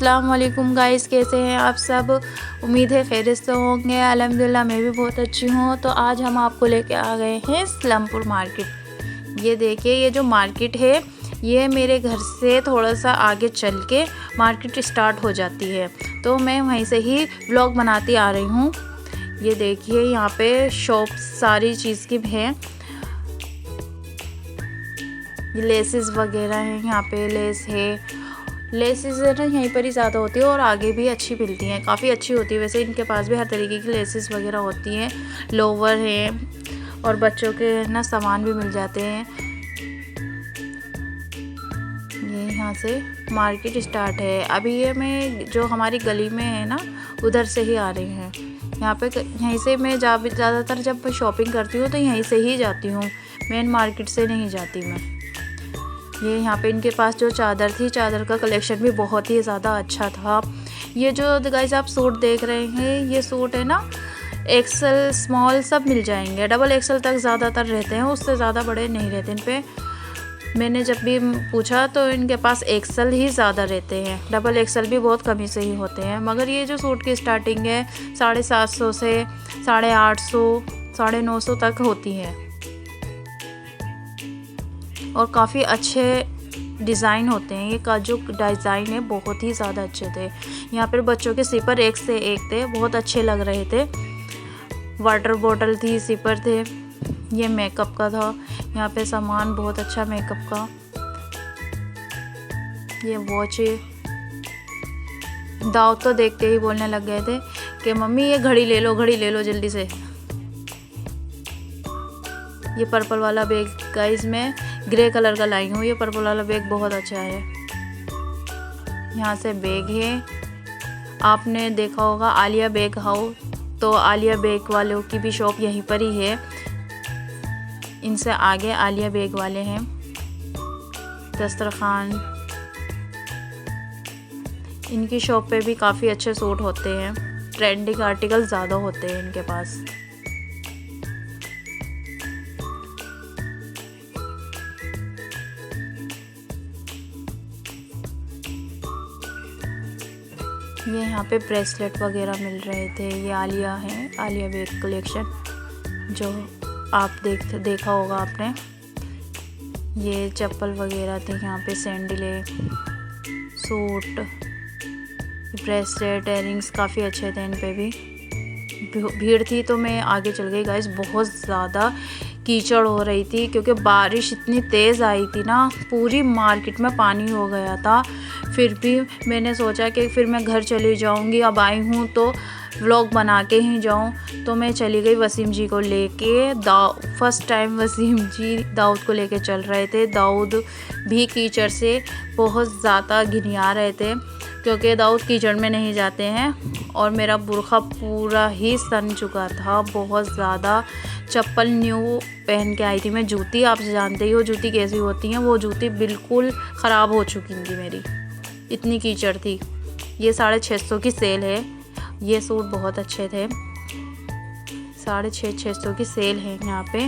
अस्सलाम वालेकुम गाइस, कैसे हैं आप सब। उम्मीद है खैरियत से होंगे। अल्हम्दुलिल्लाह मैं भी बहुत अच्छी हूँ। तो आज हम आपको लेके आ गए हैं इस्लामपुर मार्केट। ये देखिए, ये जो मार्केट है ये मेरे घर से थोड़ा सा आगे चल के मार्केट स्टार्ट हो जाती है, तो मैं वहीं से ही व्लॉग बनाती आ रही हूँ। ये देखिए, यहाँ पे शॉप सारी चीज़ की है। लेसेस वगैरह हैं, यहाँ पे लेस है। लेसेस है ना यहीं पर ही ज़्यादा होती है और आगे भी अच्छी मिलती हैं, काफ़ी अच्छी होती है। वैसे इनके पास भी हर तरीके की लेसेस वगैरह होती हैं। लोवर हैं और बच्चों के ना सामान भी मिल जाते हैं। ये यहाँ से मार्केट स्टार्ट है। अभी ये मैं जो हमारी गली में है ना उधर से ही आ रही हैं। यहाँ पे यहीं से मैं ज़्यादातर जब शॉपिंग करती हूँ तो यहीं से ही जाती हूँ, मेन मार्केट से नहीं जाती मैं। ये यहाँ पे इनके पास जो चादर थी, चादर का कलेक्शन भी बहुत ही ज़्यादा अच्छा था। ये जो गाइस आप सूट देख रहे हैं, ये सूट है ना एक्सल स्मॉल सब मिल जाएंगे। डबल एक्सल तक ज़्यादातर रहते हैं, उससे ज़्यादा बड़े नहीं रहते इन पे। मैंने जब भी पूछा तो इनके पास एक्सल ही ज़्यादा रहते हैं, डबल एक्सल भी बहुत कमी से ही होते हैं। मगर ये जो सूट की स्टार्टिंग है 750 से 850 950 तक होती है और काफ़ी अच्छे डिज़ाइन होते हैं। ये का जो डिज़ाइन है बहुत ही ज़्यादा अच्छे थे। यहाँ पर बच्चों के सिपर एक से एक थे, बहुत अच्छे लग रहे थे। वाटर बॉटल थी, सिपर थे। ये मेकअप का था, यहाँ पे सामान बहुत अच्छा मेकअप का। ये वॉच है। दाऊद तो देखते ही बोलने लग गए थे कि मम्मी ये घड़ी ले लो जल्दी से। ये पर्पल वाला बैग गाइस मैं ग्रे कलर का लाई हूँ। ये पर्पल वाला बैग बहुत अच्छा है। यहाँ से बैग है, आपने देखा होगा आलिया बैग हाउस, तो आलिया बैग वालों की भी शॉप यहीं पर ही है। इनसे आगे आलिया बैग वाले हैं। दस्तरखान, इनकी शॉप पे भी काफ़ी अच्छे सूट होते हैं। ट्रेंडिंग आर्टिकल ज़्यादा होते हैं इनके पास। ये यहाँ पे ब्रेसलेट वगैरह मिल रहे थे। ये आलिया है, आलिया बैग कलेक्शन जो आप देखा होगा आपने। ये चप्पल वगैरह थे यहाँ पे, सैंडले, सूट, ब्रेसलेट, इयररिंग्स काफ़ी अच्छे थे। इन पे भी भीड़ थी तो मैं आगे चल गई गाइस। बहुत ज़्यादा कीचड़ हो रही थी क्योंकि बारिश इतनी तेज़ आई थी ना, पूरी मार्केट में पानी हो गया था। फिर भी मैंने सोचा कि फिर मैं घर चली जाऊंगी, अब आई हूँ तो व्लॉग बना के ही जाऊँ। तो मैं चली गई वसीम जी को लेके। फर्स्ट टाइम वसीम जी दाऊद को लेके चल रहे थे। दाऊद भी कीचड़ से बहुत ज़्यादा घिनिया रहे थे क्योंकि दाऊद कीचड़ में नहीं जाते हैं। और मेरा बुर्खा पूरा ही सन चुका था बहुत ज़्यादा। चप्पल न्यू पहन के आई थी मैं। जूती आप जानते ही हो जूती कैसी होती हैं, वो जूती बिल्कुल ख़राब हो चुकी थी मेरी, इतनी कीचड़ थी। ये 650 की सेल है। ये सूट बहुत अच्छे थे। 650 की सेल है यहाँ पे।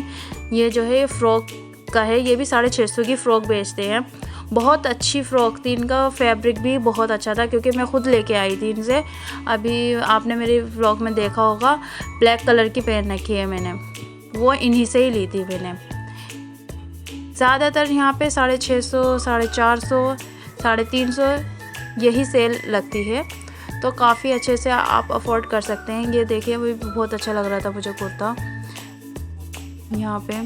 ये जो है फ्रॉक का है, ये भी 650 की फ़्रॉक बेचते हैं। बहुत अच्छी फ़्रॉक थी, इनका फैब्रिक भी बहुत अच्छा था क्योंकि मैं ख़ुद लेके आई थी इनसे। अभी आपने मेरे व्लॉग में देखा होगा, ब्लैक कलर की पहन रखी है मैंने, वो इन्हीं से ही ली थी मैंने। ज़्यादातर यहाँ पे 650, 450, 350 यही सेल लगती है, तो काफ़ी अच्छे से आप अफोर्ड कर सकते हैं। ये देखिए, वो बहुत अच्छा लग रहा था मुझे कुर्ता यहाँ पे।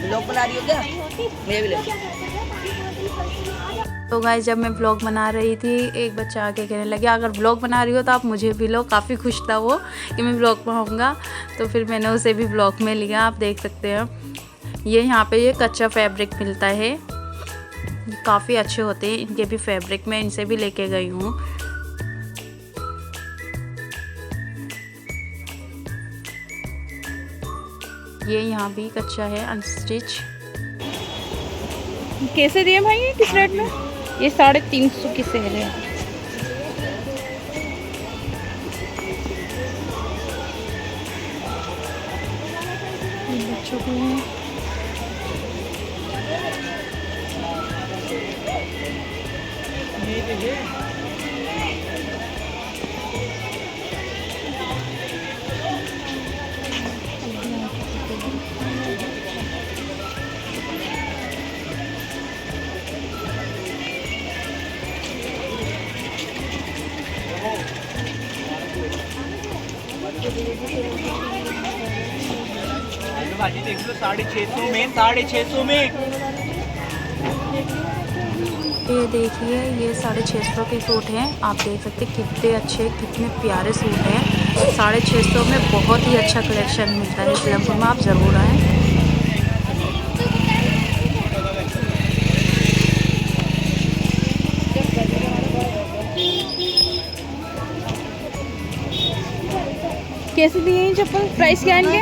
व्लॉग बना रही हो क्या? मैं भी ले। तो गाइस जब मैं व्लॉग बना रही थी, एक बच्चा आके कहने लगा अगर व्लॉग बना रही हो तो आप मुझे भी लो। काफ़ी खुश था वो कि मैं व्लॉग बनाऊंगा, तो फिर मैंने उसे भी व्लॉग में लिया। आप देख सकते हैं ये यहाँ पे ये कच्चा फैब्रिक मिलता है, काफ़ी अच्छे होते हैं इनके भी फैब्रिक। मैं इनसे भी लेके गई हूँ। ये यहाँ भी कच्चा है, अनस्टिच। कैसे दिए भाई, ये किस रेट में? ये 350 की सेल है। बच्चों को भाजी देख लो 650 में 650 में। ये देखिए ये 650 के सूट हैं। आप देख सकते हैं कितने अच्छे कितने प्यारे सूट हैं। 650 में बहुत ही अच्छा कलेक्शन मिलता है सिलमपुर में, आप ज़रूर आएँ। कैसे दिए हैं चप्पल? प्राइस क्या है इनके?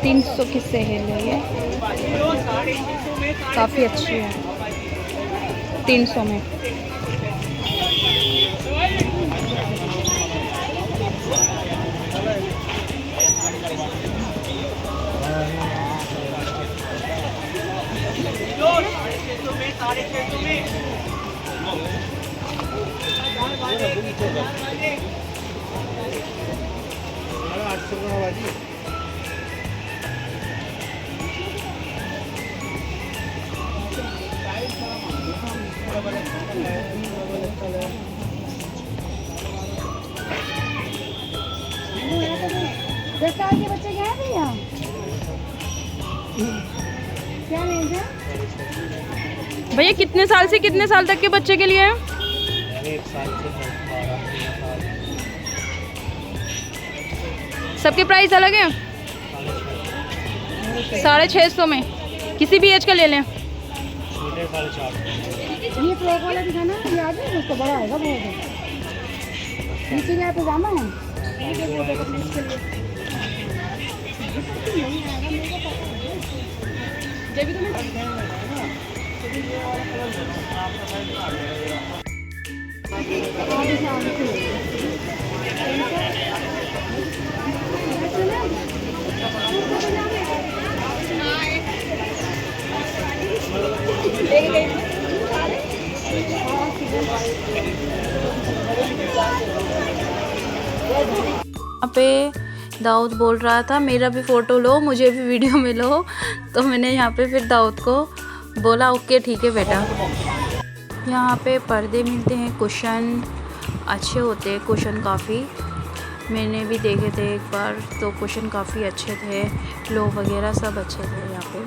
300 की सेल है ये, काफ़ी अच्छी है। 300 में। के बच्चे क्या है भैया? क्या रेंज है? भैया कितने साल से कितने साल तक के बच्चे के लिए है? 1 साल से 12। सबके प्राइस अलग है? 650 में। किसी भी एज का ले लें। छोटे 450। ये फ्रॉक वाला दिखाना, ये आ जाए उसको बड़ा होगा बहुत। नीचे क्या पजामा है? जब भी यहाँ पे दाऊद बोल रहा था मेरा भी फ़ोटो लो, मुझे भी वीडियो में लो। तो मैंने यहाँ पे फिर दाऊद को बोला ओके ठीक है बेटा। यहाँ पे पर्दे मिलते हैं, कुशन अच्छे होते हैं, कुशन काफ़ी मैंने भी देखे थे एक बार, तो कुशन काफ़ी अच्छे थे, लो वगैरह सब अच्छे थे यहाँ पे।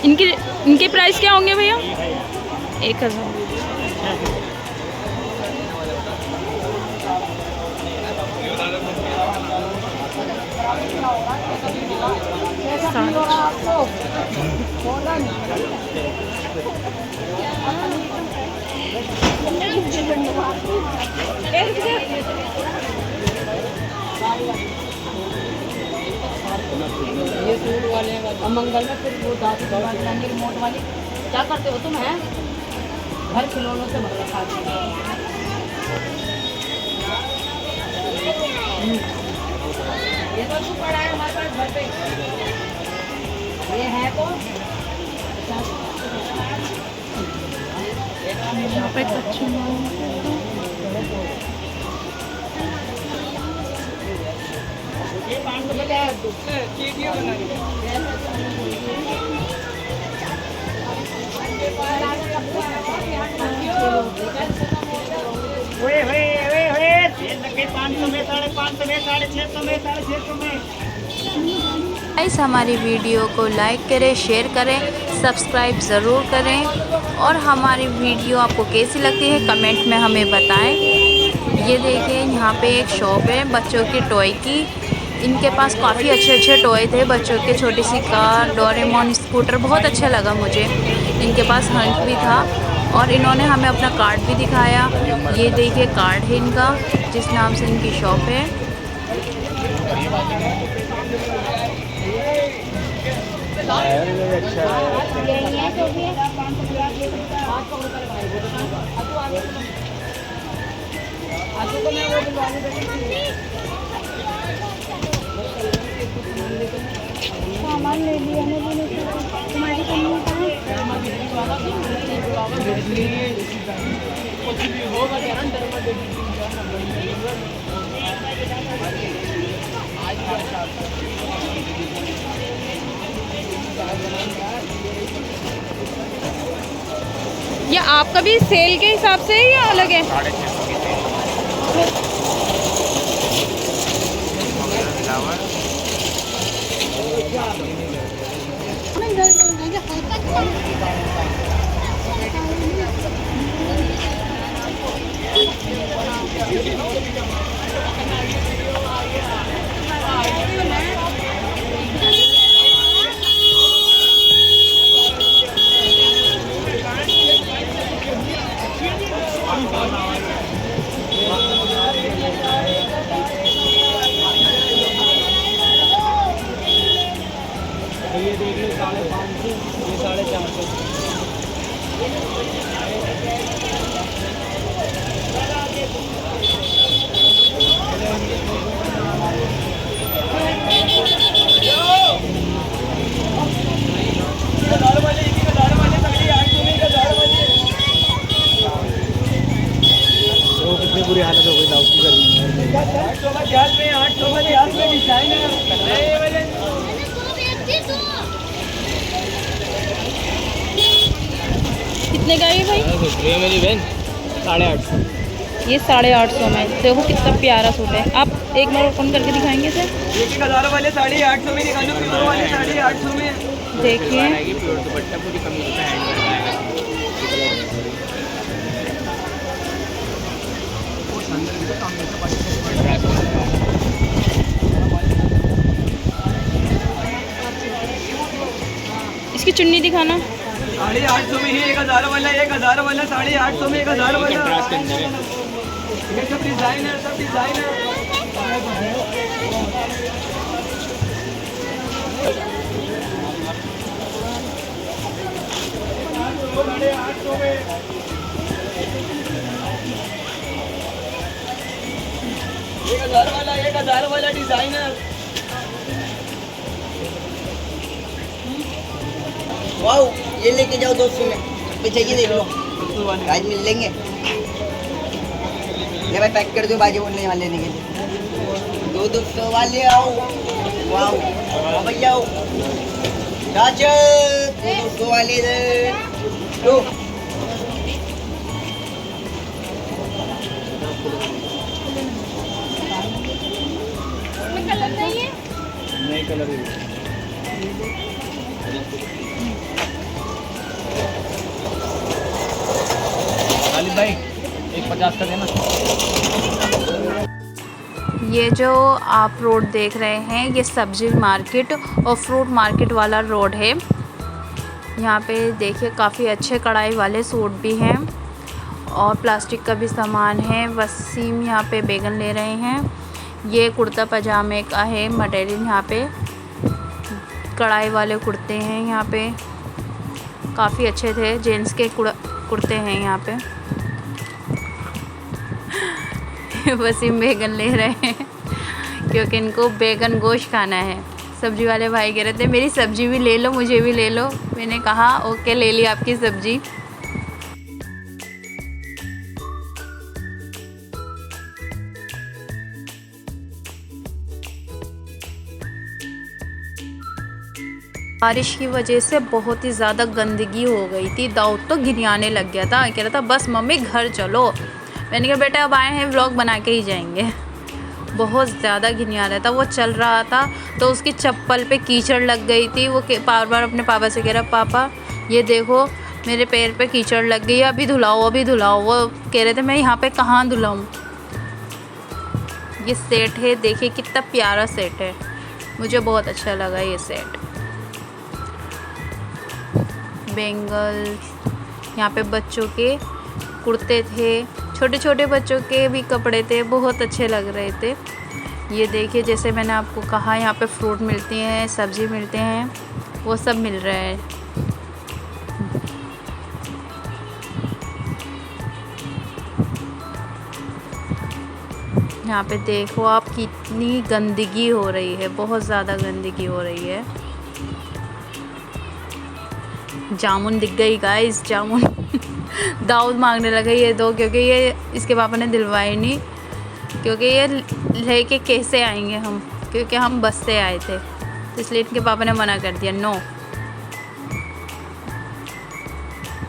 इनके प्राइस क्या होंगे भैया? 1000। ये सूट वाले मंगल में फिर वो दादी की रिमोट वाली क्या करते हो तुम? हैं घर खिलौनों से मतलब खाते हो। ये तो तू पड़ा है हमारे पास घर पे, ये है तो यहाँ पे कच्चे ये 500 में क्या है? गाइस हमारी वीडियो को लाइक करें, शेयर करें, सब्सक्राइब ज़रूर करें और हमारी वीडियो आपको कैसी लगती है कमेंट में हमें बताएं। ये देखिए यहाँ पे एक शॉप है बच्चों की टॉय की। इनके पास काफ़ी अच्छे टॉय थे बच्चों के, छोटी सी कार, डोरेमोन, स्कूटर, बहुत अच्छा लगा मुझे। इनके पास हंट भी था और इन्होंने हमें अपना कार्ड भी दिखाया। ये देखिए कार्ड है इनका, जिस नाम से इनकी शॉप है। आंसू को मैं वो दिलवाने बैठी सामान ले लिया ना तुम्हारी कमी कुछ भी होगा या आपका भी सेल के हिसाब से है या अलग है? 650 की सेल। ये देख लो 550, ये 550। कितनी बुरी हालत हो गई था उसकी गर्मी में। 800 में डिजाइन है। कितने का है ये भाई? ये मेरी बहन 850। ये 850 में। देखो कितना प्यारा सूट है। आप एक बार ओपन करके दिखाएंगे सर? 1000 वाले 850 में निकालो, प्योर वाले 850 में। देखिए प्योर दुपट्टा पूरी कमी होता है, हैंड वर्क आएगा। इसकी चुन्नी दिखाना। 850 में ही 1000 वाला, 1000 वाला 850 में 1000 वाला। कंट्रास्ट के अंदर है। ये सब डिजाइन है, सब डिजाइन है। एक 1000 वाला डिजाइन है। वाओ, ये लेके जाओ 200 में। पे चाहिए देख लो, आज मिल लेंगे। ले भाई पैक कर दो, बाजी बोलने वाले लेने के लिए। 200 वाले आओ। वाओ भैया आओ। चाचा 200 वाले दो। कलर नहीं है? नए कलर खालिद भाई 150 का देना। ये जो आप रोड देख रहे हैं ये सब्जी मार्केट और फ्रूट मार्केट वाला रोड है। यहाँ पे देखिए काफ़ी अच्छे कढ़ाई वाले सूट भी हैं और प्लास्टिक का भी सामान है। वसीम यहाँ पे बैगन ले रहे हैं। ये कुर्ता पजामे का है मटेरियल। यहाँ पे कढ़ाई वाले कुर्ते हैं। यहाँ पे काफ़ी अच्छे थे। जेंट्स के कुर्ते हैं यहाँ पे। वसीम बैगन ले रहे हैं क्योंकि इनको बैगन गोश्त खाना है। सब्जी वाले भाई कह रहे थे मेरी सब्जी भी ले लो, मुझे भी ले लो। मैंने कहा ओके, ले ली आपकी सब्जी। बारिश की वजह से बहुत ही ज़्यादा गंदगी हो गई थी। दाऊद तो गिरियाने लग गया था, कह रहा था बस मम्मी घर चलो। मैंने कहा बेटा अब आए हैं व्लॉग बना के ही जाएंगे। बहुत ज़्यादा घिनिया रहा था। वो चल रहा था तो उसकी चप्पल पे कीचड़ लग गई थी। वो बार बार अपने पापा से कह रहा पापा ये देखो मेरे पैर पे कीचड़ लग गई है, अभी धुलाओ अभी धुलाओ। वो कह रहे थे मैं यहाँ पे कहाँ धुलाऊँ। ये सेट है, देखिए कितना प्यारा सेट है। मुझे बहुत अच्छा लगा ये सेट। बेंगल्स, यहाँ पे बच्चों के कुर्ते थे, छोटे छोटे बच्चों के भी कपड़े थे, बहुत अच्छे लग रहे थे। ये देखिए जैसे मैंने आपको कहा यहाँ पे फ्रूट मिलती हैं, सब्ज़ी मिलते हैं, वो सब मिल रहा है। यहाँ पे देखो आप कितनी गंदगी हो रही है, बहुत ज़्यादा गंदगी हो रही है। जामुन दिख गई गाइस, जामुन दाऊद मांगने लगा ये दो, क्योंकि ये इसके पापा ने दिलवाए नहीं, क्योंकि ये लेके कैसे आएंगे हम, क्योंकि हम बस से आए थे, तो इसलिए इनके पापा ने मना कर दिया, नो।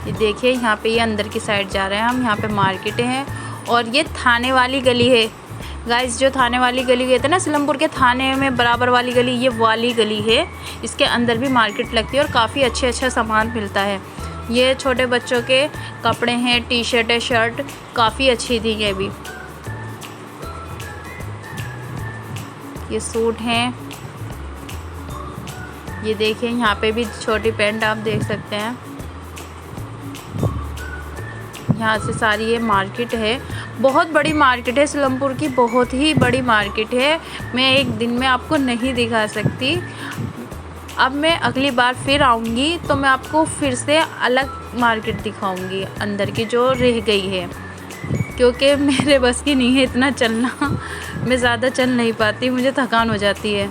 ये देखिए यहाँ पे ये अंदर की साइड जा रहे हैं हम, यहाँ पे मार्केटें हैं और ये थाने वाली गली है गाइस। जो थाने वाली गली गए थे ना सिलमपुर के थाने में बराबर वाली गली, ये वाली गली है। इसके अंदर भी मार्केट लगती है और काफ़ी अच्छा सामान मिलता है। ये छोटे बच्चों के कपड़े हैं, टी शर्ट है, शर्ट काफ़ी अच्छी थी ये भी। ये सूट हैं, ये देखिए यहाँ पे भी छोटी पैंट आप देख सकते हैं। यहाँ से सारी ये मार्केट है, बहुत बड़ी मार्केट है सिलमपुर की, बहुत ही बड़ी मार्केट है। मैं एक दिन में आपको नहीं दिखा सकती। अब मैं अगली बार फिर आऊँगी तो मैं आपको फिर से अलग मार्केट दिखाऊँगी अंदर की जो रह गई है, क्योंकि मेरे बस की नहीं है इतना चलना, मैं ज़्यादा चल नहीं पाती, मुझे थकान हो जाती है।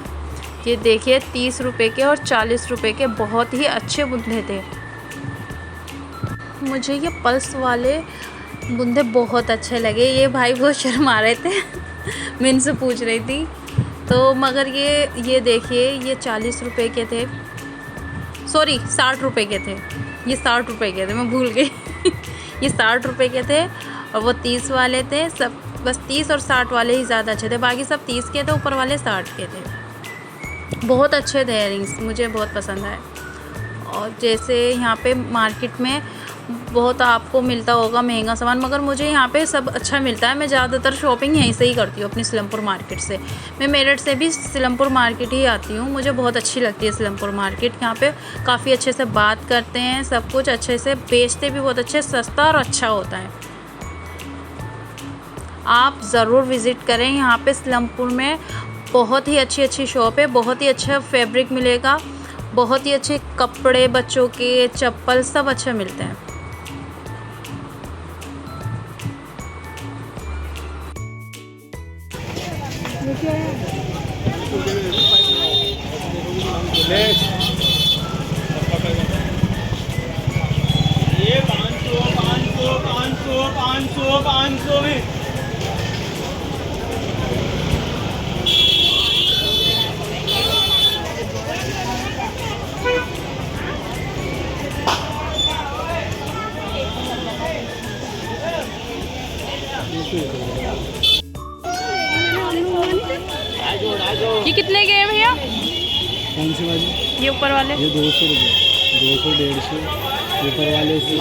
ये देखिए 30 रुपए के और 40 रुपए के बहुत ही अच्छे बुंदे थे। मुझे ये पल्स वाले बुंदे बहुत अच्छे लगे। ये भाई बहुत शर्मा रहे थे मैं इनसे पूछ रही थी तो, मगर ये देखिए ये 40 रुपए के थे, सॉरी 60 रुपए के थे। ये 60 रुपए के थे, मैं भूल गई ये 60 रुपए के थे और वो 30 वाले थे। सब बस 30 और 60 वाले ही ज़्यादा अच्छे थे, बाकी सब 30 के थे, ऊपर वाले 60 के थे। बहुत अच्छे थे इयरिंग्स, मुझे बहुत पसंद आए। और जैसे यहाँ पे मार्केट में बहुत आपको मिलता होगा महंगा सामान, मगर मुझे यहाँ पे सब अच्छा मिलता है। मैं ज़्यादातर शॉपिंग यहीं से ही करती हूँ, अपनी सिलमपुर मार्केट से। मैं मेरठ से भी सिलमपुर मार्केट ही आती हूँ, मुझे बहुत अच्छी लगती है सिलमपुर मार्केट। यहाँ पे काफ़ी अच्छे से बात करते हैं, सब कुछ अच्छे से बेचते भी, बहुत अच्छे, सस्ता और अच्छा होता है। आप ज़रूर विज़िट करें यहाँ पे सिलमपुर में। बहुत ही अच्छी शॉप है, बहुत ही अच्छा फैब्रिक मिलेगा, बहुत ही अच्छे कपड़े, बच्चों के चप्पल सब अच्छे मिलते हैं। ये 500 में ये कितने के हैं भैया? कौन सी वाली? ये ऊपर वाले ये 200 रुपये, 200 150 ऊपर वाले से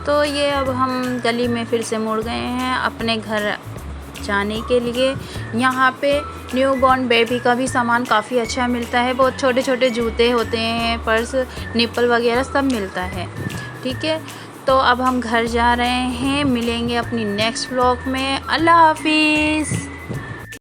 तो ये अब हम गली में फिर से मुड़ गए हैं अपने घर जाने के लिए। यहाँ पे न्यू बॉर्न बेबी का भी सामान काफ़ी अच्छा मिलता है, बहुत छोटे छोटे जूते होते हैं, पर्स, निप्पल वगैरह सब मिलता है। ठीक है, तो अब हम घर जा रहे हैं, मिलेंगे अपनी नेक्स्ट व्लॉग में। अल्लाह हाफिज़।